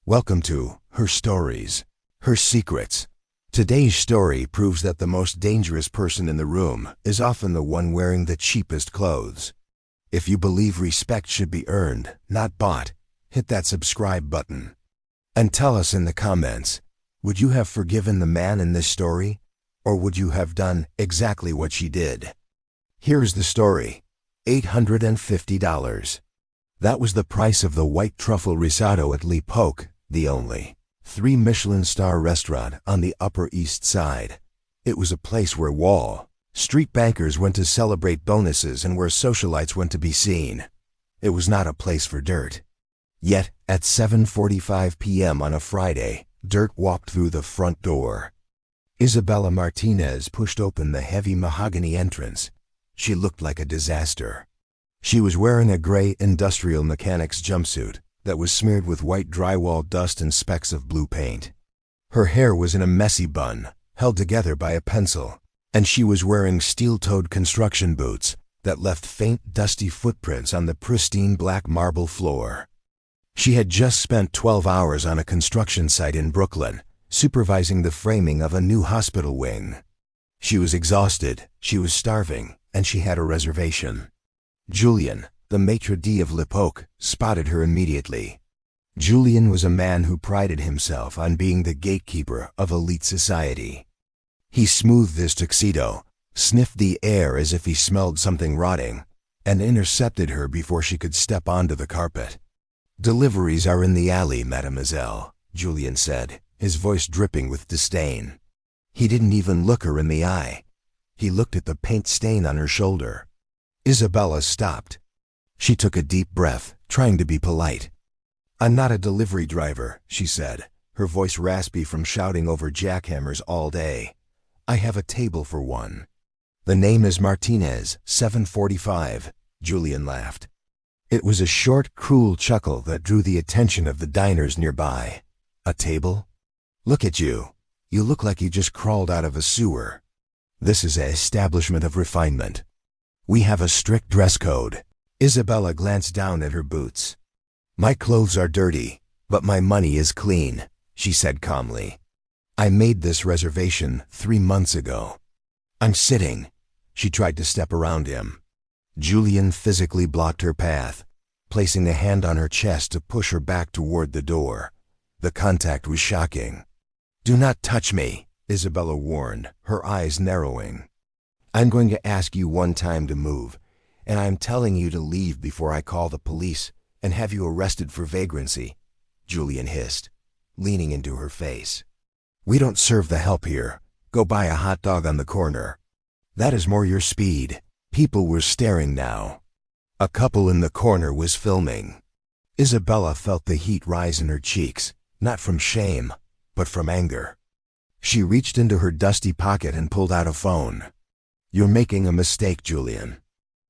Welcome to Her Stories, Her Secrets. Today's story proves that the most dangerous person in the room is often the one wearing the cheapest clothes. If you believe respect should be earned, not bought, hit that subscribe button. And tell us in the comments, would you have forgiven the man in this story? Or would you have done exactly what she did? Here's the story. $850. That was the price of the white truffle risotto at Le Poke, the only 3 Michelin star restaurant on the Upper East Side. It was a place where Wall Street bankers went to celebrate bonuses and where socialites went to be seen. It was not a place for dirt. Yet, at 7:45 p.m. on a Friday, dirt walked through the front door. Isabella Martinez pushed open the heavy mahogany entrance. She looked like a disaster. She was wearing a gray industrial mechanic's jumpsuit that was smeared with white drywall dust and specks of blue paint. Her hair was in a messy bun, held together by a pencil, and she was wearing steel-toed construction boots that left faint, dusty footprints on the pristine black marble floor. She had just spent 12 hours on a construction site in Brooklyn, supervising the framing of a new hospital wing. She was exhausted, she was starving, and she had a reservation. Julian, the Maitre D of Le Poke, spotted her immediately. Julian was a man who prided himself on being the gatekeeper of elite society. He smoothed his tuxedo, sniffed the air as if he smelled something rotting, and intercepted her before she could step onto the carpet. "Deliveries are in the alley, mademoiselle," Julian said, his voice dripping with disdain. He didn't even look her in the eye. He looked at the paint stain on her shoulder. Isabella stopped. She took a deep breath, trying to be polite. "I'm not a delivery driver," she said, her voice raspy from shouting over jackhammers all day. "I have a table for one." "The name is Martinez, 745, Julian laughed. It was a short, cruel chuckle that drew the attention of the diners nearby. "A table? Look at you. You look like you just crawled out of a sewer. This is an establishment of refinement. We have a strict dress code." Isabella glanced down at her boots. "My clothes are dirty, but my money is clean," she said calmly. "I made this reservation 3 months ago." "I'm sitting." She tried to step around him. Julian physically blocked her path, placing a hand on her chest to push her back toward the door. The contact was shocking. "Do not touch me," Isabella warned, her eyes narrowing. "I'm going to ask you one time to move, and I'm telling you to leave before I call the police and have you arrested for vagrancy," Julian hissed, leaning into her face. "We don't serve the help here. Go buy a hot dog on the corner." "That is more your speed." People were staring now. A couple in the corner was filming. Isabella felt the heat rise in her cheeks, not from shame, but from anger. She reached into her dusty pocket and pulled out a phone. "You're making a mistake, Julian."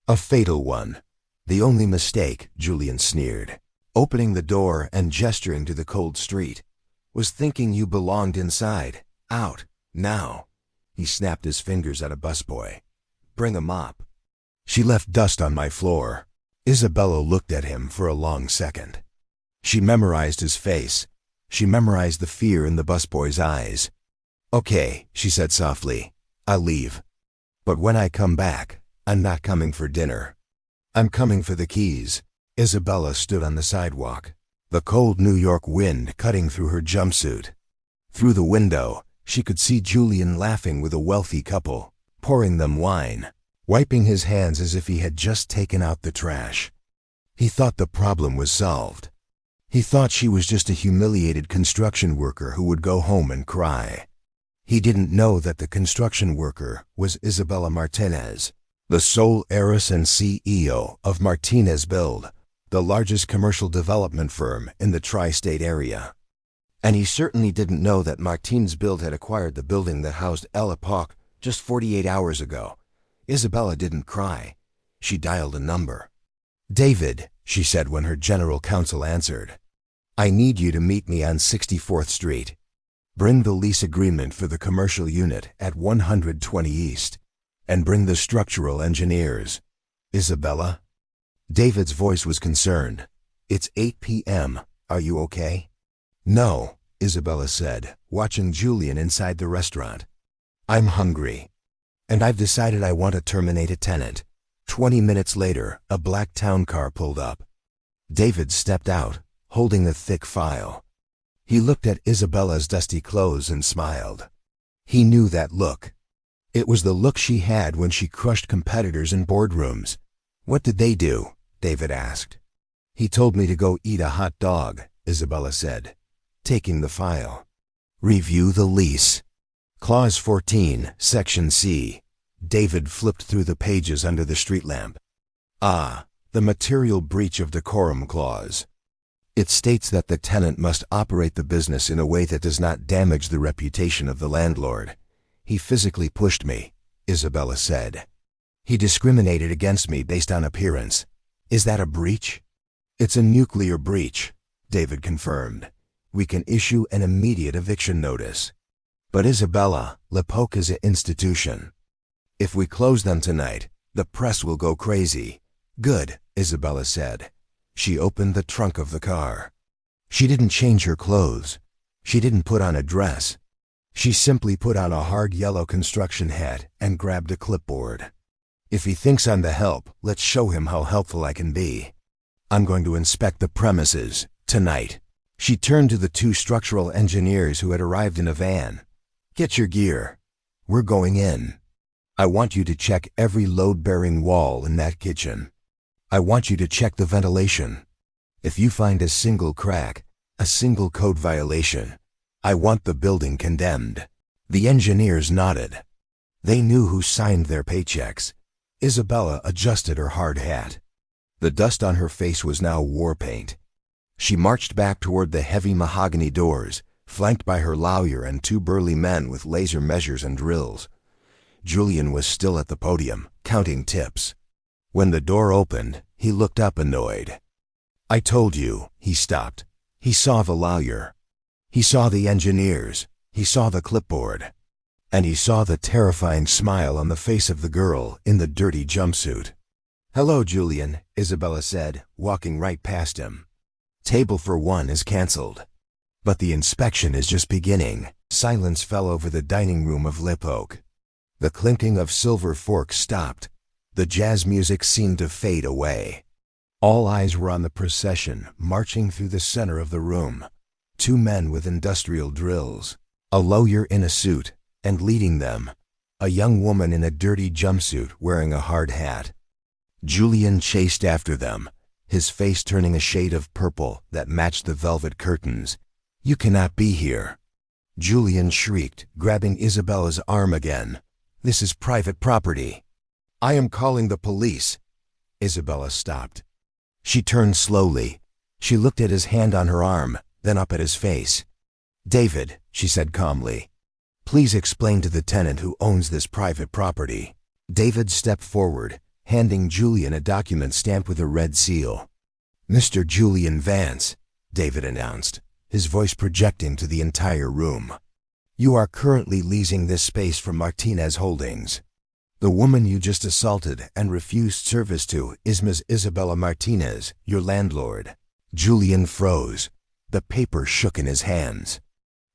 "A fatal one." "The only mistake," Julian sneered, opening the door and gesturing to the cold street, "was thinking you belonged inside. Out, now." He snapped his fingers at a busboy. "Bring a mop." "She left dust on my floor." Isabella looked at him for a long second. She memorized his face. She memorized the fear in the busboy's eyes. "Okay," she said softly, "I'll leave. But when I come back, I'm not coming for dinner. I'm coming for the keys." Isabella stood on the sidewalk, the cold New York wind cutting through her jumpsuit. Through the window, she could see Julian laughing with a wealthy couple, pouring them wine, wiping his hands as if he had just taken out the trash. He thought the problem was solved. He thought she was just a humiliated construction worker who would go home and cry. He didn't know that the construction worker was Isabella Martinez, the sole heiress and CEO of Martinez Build, the largest commercial development firm in the tri-state area. And he certainly didn't know that Martinez Build had acquired the building that housed Le Poke just 48 hours ago. Isabella didn't cry. She dialed a number. "David," she said when her general counsel answered. "I need you to meet me on 64th Street. Bring the lease agreement for the commercial unit at 120 East, and bring the structural engineers." "Isabella?" David's voice was concerned. "It's 8 p.m. Are you okay?" No, Isabella said, watching Julian inside the restaurant. I'm hungry. And I've decided I want to terminate a tenant. 20 minutes later, a black town car pulled up. David stepped out, holding a thick file. He looked at Isabella's dusty clothes and smiled. He knew that look. It was the look she had when she crushed competitors in boardrooms. What did they do? David asked. He told me to go eat a hot dog, Isabella said, taking the file. Review the lease. Clause 14, Section C. David flipped through the pages under the street lamp. Ah, the material breach of decorum clause. It states that the tenant must operate the business in a way that does not damage the reputation of the landlord. He physically pushed me, Isabella said. He discriminated against me based on appearance. Is that a breach? It's a nuclear breach, David confirmed. We can issue an immediate eviction notice. But Isabella, Lipoque is an institution. If we close them tonight, the press will go crazy. Good, Isabella said. She opened the trunk of the car. She didn't change her clothes. She didn't put on a dress. She simply put on a hard yellow construction hat and grabbed a clipboard. If he thinks I'm the help, let's show him how helpful I can be. I'm going to inspect the premises, tonight. She turned to the two structural engineers who had arrived in a van. Get your gear. We're going in. I want you to check every load-bearing wall in that kitchen. I want you to check the ventilation. If you find a single crack, a single code violation, I want the building condemned. The engineers nodded. They knew who signed their paychecks. Isabella adjusted her hard hat. The dust on her face was now war paint. She marched back toward the heavy mahogany doors, flanked by her lawyer and two burly men with laser measures and drills. Julian was still at the podium, counting tips. When the door opened, he looked up annoyed. I told you, he stopped. He saw the lawyer. He saw the engineers. He saw the clipboard. And he saw the terrifying smile on the face of the girl in the dirty jumpsuit. Hello, Julian, Isabella said, walking right past him. Table for one is canceled. But the inspection is just beginning. Silence fell over the dining room of Lipoque. The clinking of silver forks stopped. The jazz music seemed to fade away. All eyes were on the procession marching through the center of the room. Two men with industrial drills, a lawyer in a suit, and leading them, a young woman in a dirty jumpsuit wearing a hard hat. Julian chased after them, his face turning a shade of purple that matched the velvet curtains. You cannot be here. Julian shrieked, grabbing Isabella's arm again. This is private property. I am calling the police. Isabella stopped. She turned slowly. She looked at his hand on her arm, then up at his face. David, she said calmly, please explain to the tenant who owns this private property. David stepped forward, handing Julian a document stamped with a red seal. Mr. Julian Vance, David announced, his voice projecting to the entire room. You are currently leasing this space from Martinez Holdings. The woman you just assaulted and refused service to is Ms. Isabella Martinez, your landlord. Julian froze. The paper shook in his hands.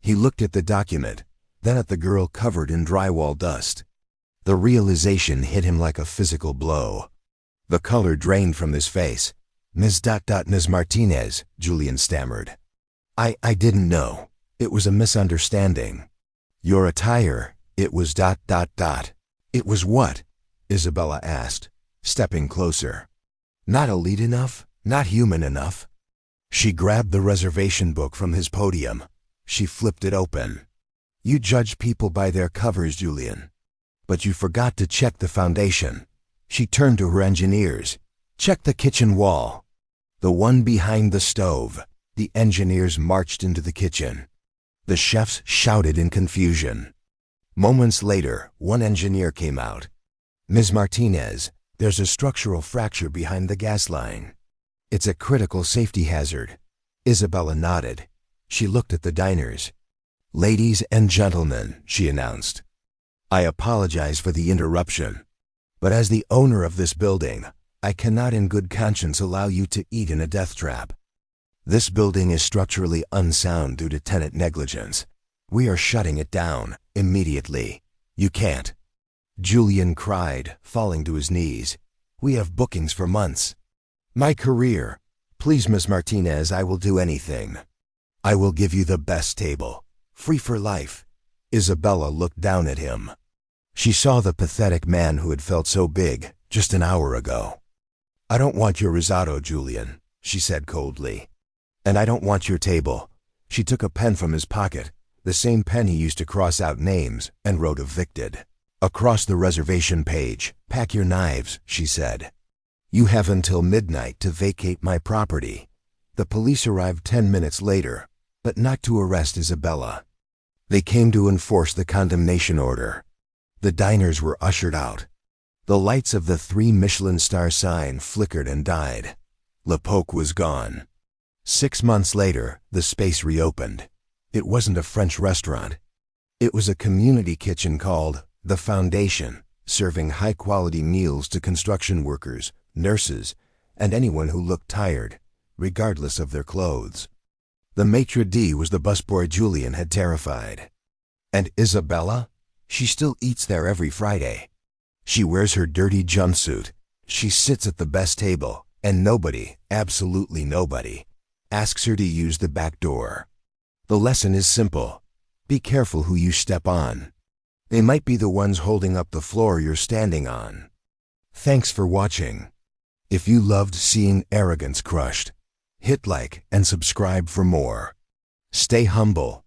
He looked at the document, then at the girl covered in drywall dust. The realization hit him like a physical blow. The color drained from his face. Ms. Martinez, Julian stammered. I didn't know. It was a misunderstanding. Your attire, it was ... It was what? Isabella asked, stepping closer. Not elite enough, not human enough. She grabbed the reservation book from his podium. She flipped it open. You judge people by their covers, Julian. But you forgot to check the foundation. She turned to her engineers. Check the kitchen wall. The one behind the stove. The engineers marched into the kitchen. The chefs shouted in confusion. Moments later, one engineer came out. Ms. Martinez, there's a structural fracture behind the gas line. It's a critical safety hazard. Isabella nodded. She looked at the diners. Ladies and gentlemen, she announced. I apologize for the interruption, but as the owner of this building, I cannot in good conscience allow you to eat in a death trap. This building is structurally unsound due to tenant negligence. We are shutting it down, immediately. You can't. Julian cried, falling to his knees. We have bookings for months. My career. Please, Miss Martinez, I will do anything. I will give you the best table. Free for life. Isabella looked down at him. She saw the pathetic man who had felt so big just an hour ago. I don't want your risotto, Julian, she said coldly. And I don't want your table. She took a pen from his pocket, the same pen he used to cross out names, and wrote evicted. Across the reservation page, pack your knives, she said. You have until midnight to vacate my property. The police arrived 10 minutes later, but not to arrest Isabella. They came to enforce the condemnation order. The diners were ushered out. The lights of the 3 Michelin star sign flickered and died. Le Poke was gone. 6 months later, the space reopened. It wasn't a French restaurant. It was a community kitchen called The Foundation, serving high-quality meals to construction workers, nurses, and anyone who looked tired, regardless of their clothes. The Maitre D was the busboy Julian had terrified. And Isabella? She still eats there every Friday. She wears her dirty jumpsuit. She sits at the best table, and nobody, absolutely nobody, asks her to use the back door. The lesson is simple. Be careful who you step on. They might be the ones holding up the floor you're standing on. Thanks for watching. If you loved seeing arrogance crushed, hit like and subscribe for more. Stay humble,